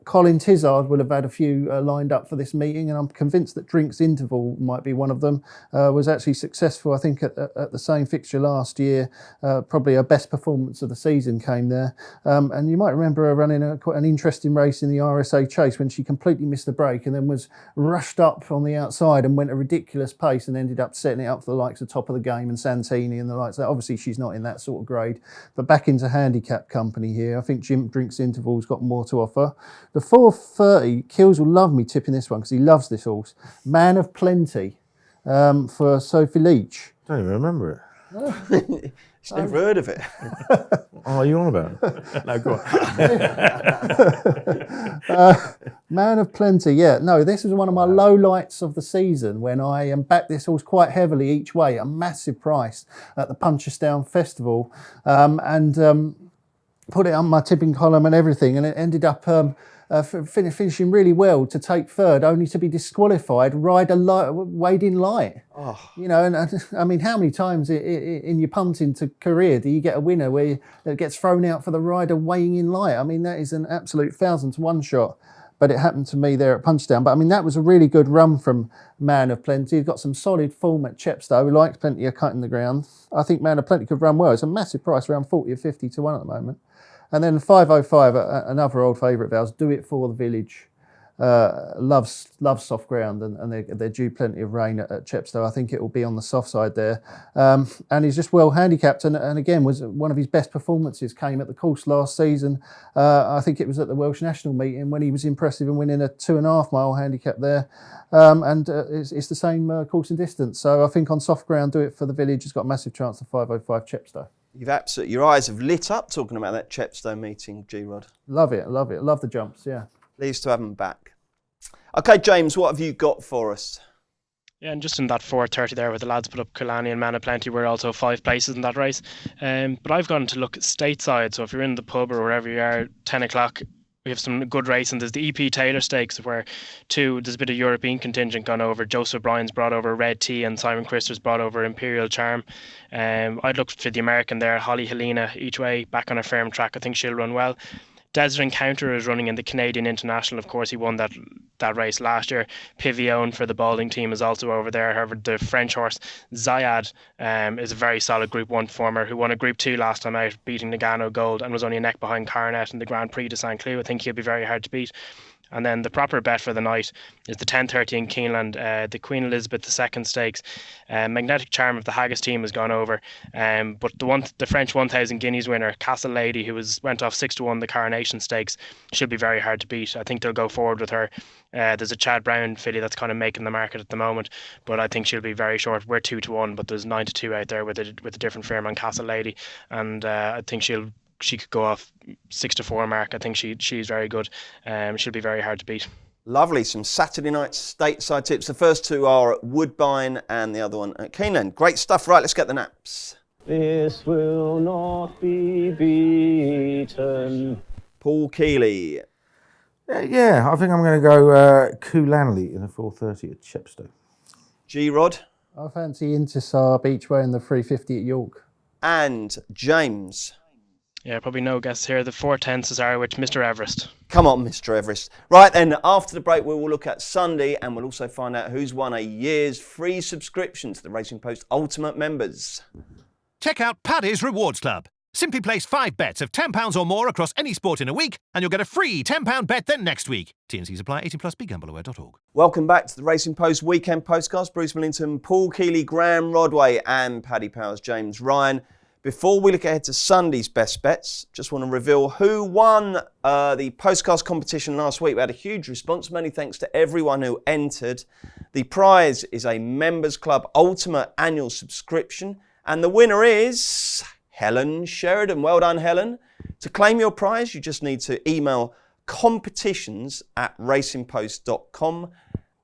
Colin Tizard will have had a few lined up for this meeting, and I'm convinced that Drinks Interval might be one of them. Was actually successful, I think, at the same fixture last year. Probably her best performance of the season came there. And you might remember her running quite an interesting race in the RSA Chase when she completely missed the break and then was rushed up on the outside and went a ridiculous pace and ended up setting it up for the likes of Top of the Game and Santini and the likes. Obviously, she's not in that sort of grade, but back into handicap company here. I think Jim Drinks Interval's got more to offer. The 430, Kills will love me tipping this one because he loves this horse. Man of Plenty for Sophie Leach. Don't even remember it. She's never heard of it. Oh, are you on about it? No, go on. Man of Plenty, yeah. No, this was one of my low lights of the season when I backed this horse quite heavily each way, a massive price at the Punchestown Festival, and put it on my tipping column and everything, and it ended up finishing really well to take third, only to be disqualified, weighed in light. Oh. You know, and I mean, how many times in your punting career do you get a winner where it gets thrown out for the rider weighing in light? I mean, that is an absolute 1,000 to 1 shot. But it happened to me there at Punchestown. But I mean, that was a really good run from Man of Plenty. He's got some solid form at Chepstow. He likes plenty of cutting the ground. I think Man of Plenty could run well. It's a massive price, around 40 or 50 to 1 at the moment. And then 505, another old favourite of ours, Do It For The Village. Loves soft ground, and they're due plenty of rain at Chepstow. I think it will be on the soft side there. And he's just well handicapped, and again, was one of his best performances came at the course last season. I think it was at the Welsh National meeting when he was impressive in winning a 2.5 mile handicap there. And it's the same course and distance. So I think on soft ground, Do It For The Village has got a massive chance of 505 Chepstow. Your eyes have lit up talking about that Chepstow meeting, G-Rod. Love it. Love the jumps, yeah. Pleased to have them back. Okay, James, what have you got for us? Yeah, and just in that 4:30 there, where the lads put up Killarney and Man of Plenty, we're also 5 places in that race. But I've gone to look at stateside, so if you're in the pub or wherever you are, 10 o'clock, we have some good racing. There's the EP Taylor Stakes, where there's a bit of European contingent gone over. Joseph Bryan's brought over Red Tea, and Simon Christer's brought over Imperial Charm. I'd look for the American there, Holly Helena, each way, back on a firm track. I think she'll run well. Desert Encounter is running in the Canadian International. Of course, he won that race last year. Pivion for the Balding team is also over there. However, the French horse Zayad is a very solid Group 1 performer who won a Group 2 last time out, beating Nagano Gold, and was only a neck behind Coronet in the Grand Prix de Saint Cloud. I think he'll be very hard to beat. And then the proper bet for the night is the 10:30 in Keeneland, the Queen Elizabeth II Stakes. Magnetic Charm of the Haggis team has gone over, but the French 1,000 guineas winner, Castle Lady, who went off 6-1 the Coronation Stakes, should be very hard to beat. I think they'll go forward with her. There's a Chad Brown filly that's kind of making the market at the moment, but I think she'll be very short. We're 2-1, but there's 9-2 out there with a different firm on Castle Lady, and I think she could go off 6-4 mark. I think she's very good. She'll be very hard to beat. Lovely. Some Saturday night stateside tips. The first two are at Woodbine and the other one at Keeneland. Great stuff. Right, let's get the naps. This will not be beaten. Paul Keeley. Yeah, I think I'm going to go Kulanley in a 4:30 at Chepstow. G-Rod. I fancy Intisar each way in the 350 at York. And James. Yeah, probably no guess here. The 410 Cesarewitch, Mr. Everest. Come on, Mr. Everest. Right then, after the break, we will look at Sunday and we'll also find out who's won a year's free subscription to the Racing Post Ultimate members. Check out Paddy's Rewards Club. Simply place 5 bets of £10 or more across any sport in a week and you'll get a free £10 bet the next week. T&Cs apply. 18+. BeGambleAware.org. Welcome back to the Racing Post Weekend Postcast. Bruce Millington, Paul Keeley, Graham Rodway and Paddy Powers, James Ryan. Before we look ahead to Sunday's best bets, just want to reveal who won the Postcast competition last week. We had a huge response. Many thanks to everyone who entered. The prize is a Members Club Ultimate Annual Subscription. And the winner is Helen Sheridan. Well done, Helen. To claim your prize, you just need to email competitions@racingpost.com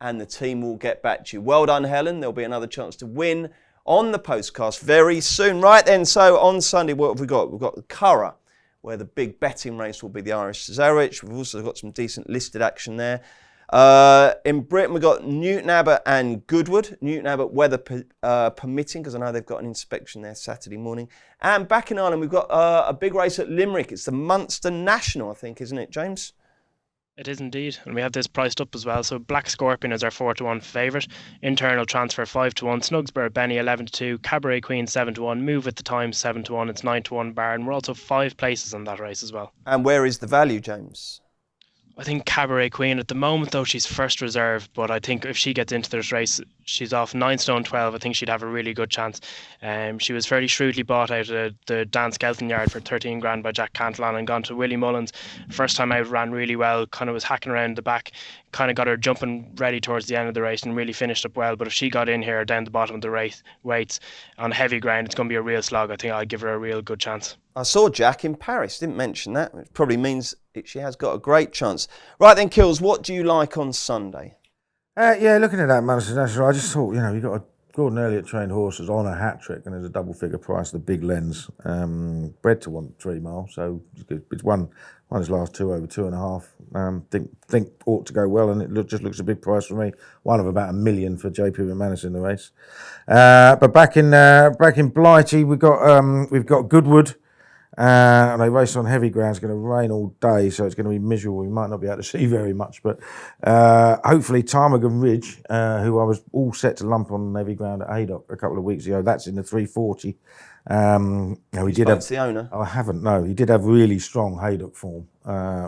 and the team will get back to you. Well done, Helen. There'll be another chance to win on the Postcast very soon. Right then, so on Sunday, what have we got? We've got the Curragh, where the big betting race will be the Irish Cesarewitch. We've also got some decent listed action there. In Britain, we've got Newton Abbot and Goodwood. Newton Abbot, weather permitting, because I know they've got an inspection there Saturday morning. And back in Ireland, we've got a big race at Limerick. It's the Munster National, I think, isn't it, James? It is indeed, and we have this priced up as well. So Black Scorpion is our 4-1 favourite. Internal Transfer 5-1. Snugsburgh Benny 11-2. Cabaret Queen 7-1. Move with the Times 7-1. It's 9-1 bar, and we're also 5 places on that race as well. And where is the value, James? I think Cabaret Queen at the moment, though, she's first reserve, but I think if she gets into this race, she's off 9 stone 12. I think she'd have a really good chance. She was fairly shrewdly bought out of the Dan Skelton yard for 13 grand by Jack Cantillon and gone to Willie Mullins. First time out, ran really well, kind of was hacking around the back, kind of got her jumping ready towards the end of the race and really finished up well. But if she got in here down the bottom of the race weights on heavy ground, it's going to be a real slog. I think I'd give her a real good chance. I saw Jack in Paris, didn't mention that, which probably means she has got a great chance. Right then, Kills, what do you like on Sunday? Yeah, looking at that Munster National, I just thought, you've got a Gordon Elliott trained horses on a hat trick, and there's a double figure price, the big lens, bred to 3 mile, so it's won his last 2 over 2.5. Think ought to go well, and it just looks a big price for me. One of about $1 million for JP McManus in the race. But back in Blighty, we've got Goodwood. And they race on heavy ground. It's going to rain all day, so it's going to be miserable. We might not be able to see very much, but hopefully Ptarmigan Ridge, who I was all set to lump on heavy ground at Haydock a couple of weeks ago, that's in the 340. He did have the owner. I haven't. No, he did have really strong Haydock form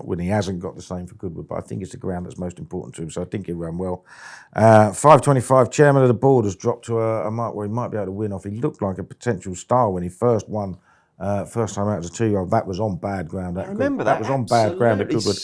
when he hasn't got the same for Goodwood. But I think it's the ground that's most important to him, so I think he'll run well. 525. Chairman of the board has dropped to a mark where he might be able to win off. He looked like a potential star when he first won. First time out as a 2-year-old, that was on bad ground. I remember that. Was on bad ground at Goodwood.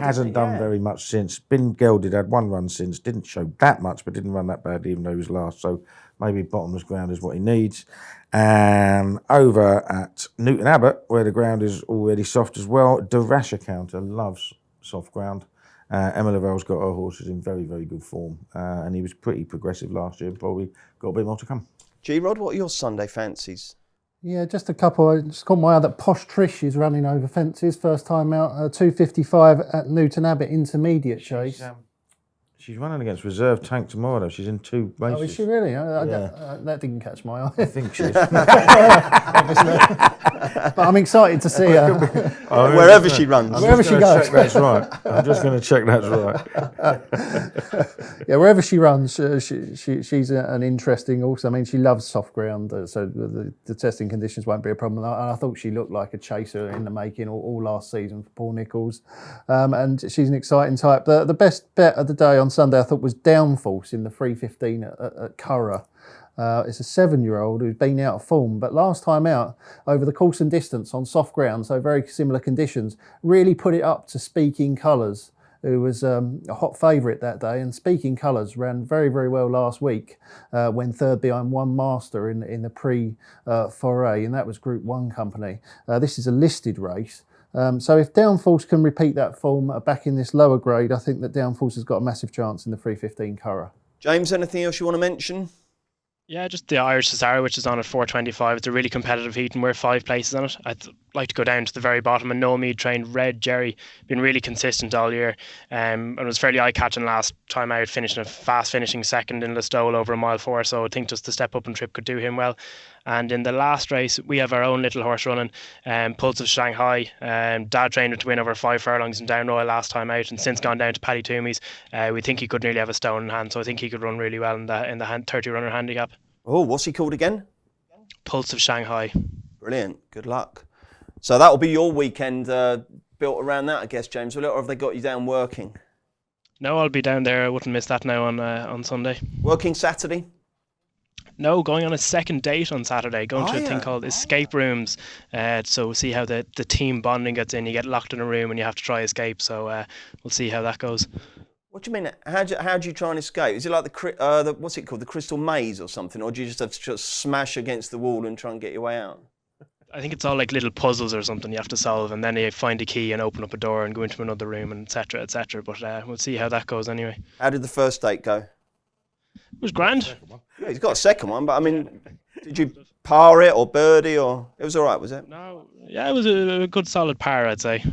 Hasn't done very much since. Been gelded, had 1 run since. Didn't show that much, but didn't run that badly, even though he was last. So maybe bottomless ground is what he needs. And over at Newton Abbot, where the ground is already soft as well, De Rasher Counter loves soft ground. Emma Lavell's got her horses in very, very good form, and he was pretty progressive last year. Probably got a bit more to come. G-Rod, what are your Sunday fancies? Yeah, just a couple. I just caught my eye that Posh Trish is running over fences. First time out, 255 at Newton Abbott Intermediate Chase. She's running against Reserve Tank tomorrow, though. She's in 2 races. Oh, is she really? That didn't catch my eye. I think she is. But I'm excited to see her. Wherever she runs. Wherever she goes. Check that's right. I'm just going to check that's right. Yeah, wherever she runs, she's an interesting horse. I mean, she loves soft ground, so the testing conditions won't be a problem. And I thought she looked like a chaser in the making all last season for Paul Nicholls. And she's an exciting type. The best bet of the day on Sunday, I thought, was Downforce in the 3:15 at Curragh. It's a 7-year-old who's been out of form, but last time out, over the course and distance on soft ground, so very similar conditions, really put it up to Speaking Colours, who was a hot favourite that day. And Speaking Colours ran very, very well last week when third behind One Master in the pre-foray, and that was Group 1 company. This is a listed race. So if Downforce can repeat that form back in this lower grade, I think that Downforce has got a massive chance in the 3:15 Curragh. James, anything else you want to mention? Yeah, just the Irish Cesarewitch, which is on at 425. It's a really competitive heat and we're 5 places on it. I'd like to go down to the very bottom. And Noel Mead trained Red Jerry, been really consistent all year. And was fairly eye-catching last time out, finishing a fast finishing second in Listowel over a mile 4. So I think just the step up and trip could do him well. And in the last race, we have our own little horse running, Pulse of Shanghai. Dad trained her to win over 5 furlongs in Down Royal last time out, and since gone down to Paddy Toomey's. We think he could nearly have a stone in hand, so I think he could run really well in the 30 runner handicap. Oh, what's he called again? Pulse of Shanghai. Brilliant. Good luck. So that will be your weekend built around that, I guess, James, will it? Or have they got you down working? No, I'll be down there. I wouldn't miss that now on Sunday. Working Saturday? No, going on a second date on Saturday, going to a thing yeah. called escape rooms. So we'll see how the team bonding gets in. You get locked in a room and you have to try escape. So we'll see how that goes. What do you mean? How do you try and escape? Is it like the what's it called, the Crystal Maze or something? Or do you just have to just smash against the wall and try and get your way out? I think it's all like little puzzles or something you have to solve, and then you find a key and open up a door and go into another room, and etc. etc. But we'll see how that goes anyway. How did the first date go? It was grand. Yeah, he's got a second one, but I mean, did you par it or birdie or it was all right, was it? No, yeah, it was a good solid par, I'd say.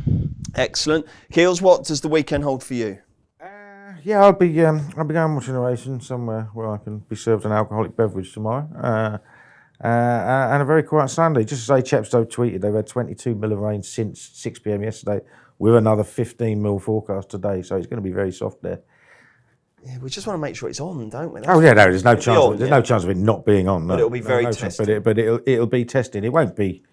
Excellent. Keels, what does the weekend hold for you? Yeah, I'll be going watching a racing somewhere where I can be served an alcoholic beverage tomorrow. And a very quiet Sunday. Just to say, Chepstow tweeted they've had 22 mil of rain since 6 p.m. yesterday, with another 15 mil forecast today. So it's going to be very soft there. Yeah, we just want to make sure it's on, don't we? No, there's no chance. On, there's no chance of it not being on. No. But it'll be very testing. But it'll be testing. It won't be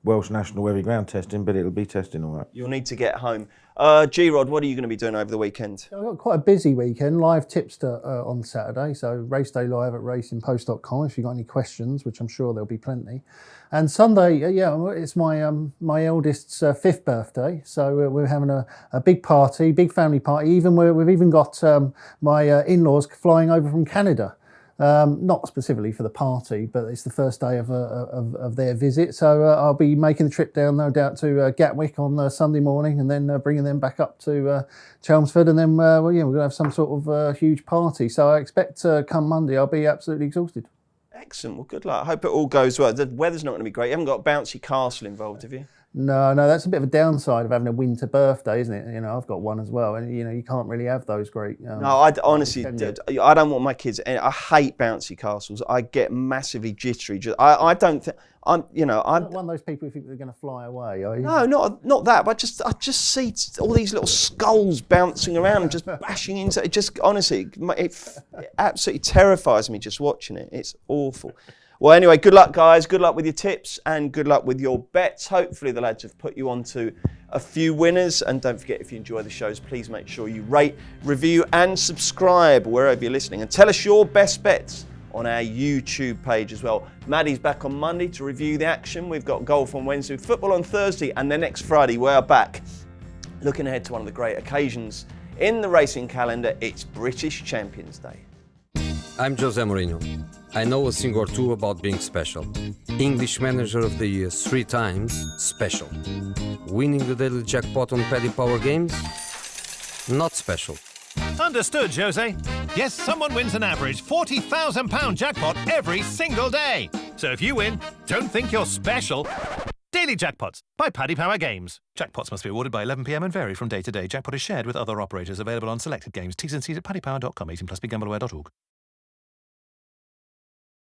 Welsh National Heavy Ground testing, but it'll be testing all right. You'll need to get home. G-Rod, what are you going to be doing over the weekend? I've got quite a busy weekend. Live tipster on Saturday, so race day live at racingpost.com if you've got any questions, which I'm sure there'll be plenty. And Sunday, it's my eldest's 5th birthday, so we're having a big party, big family party. We've even got my in-laws flying over from Canada. Not specifically for the party, but it's the first day of their visit. So I'll be making the trip down, no doubt, to Gatwick on Sunday morning, and then bringing them back up to Chelmsford, and then we're going to have some sort of huge party. So I expect come Monday I'll be absolutely exhausted. Excellent. Well, good luck. I hope it all goes well. The weather's not going to be great. You haven't got a bouncy castle involved, have you? No, that's a bit of a downside of having a winter birthday, isn't it? I've got one as well, and you can't really have those great. No, I honestly, I don't want my kids. I hate bouncy castles. I get massively jittery. I don't think I'm. You're not one of those people who think they're going to fly away, are you? No, not that. But I just see all these little skulls bouncing around and just bashing into it. Just honestly, it absolutely terrifies me just watching it. It's awful. Well, anyway, good luck, guys. Good luck with your tips and good luck with your bets. Hopefully the lads have put you on to a few winners. And don't forget, if you enjoy the shows, please make sure you rate, review and subscribe wherever you're listening. And tell us your best bets on our YouTube page as well. Maddie's back on Monday to review the action. We've got golf on Wednesday, football on Thursday, and then next Friday we're back looking ahead to one of the great occasions in the racing calendar. It's British Champions Day. I'm Jose Mourinho. I know a thing or two about being special. English Manager of the Year 3 times, special. Winning the daily jackpot on Paddy Power games, not special. Understood, Jose. Yes, someone wins an average £40,000 jackpot every single day. So if you win, don't think you're special. Daily Jackpots by Paddy Power Games. Jackpots must be awarded by 11 p.m. and vary from day to day. Jackpot is shared with other operators. Available on selected games. T's and C's at paddypower.com. 18+ BGambleAware.org.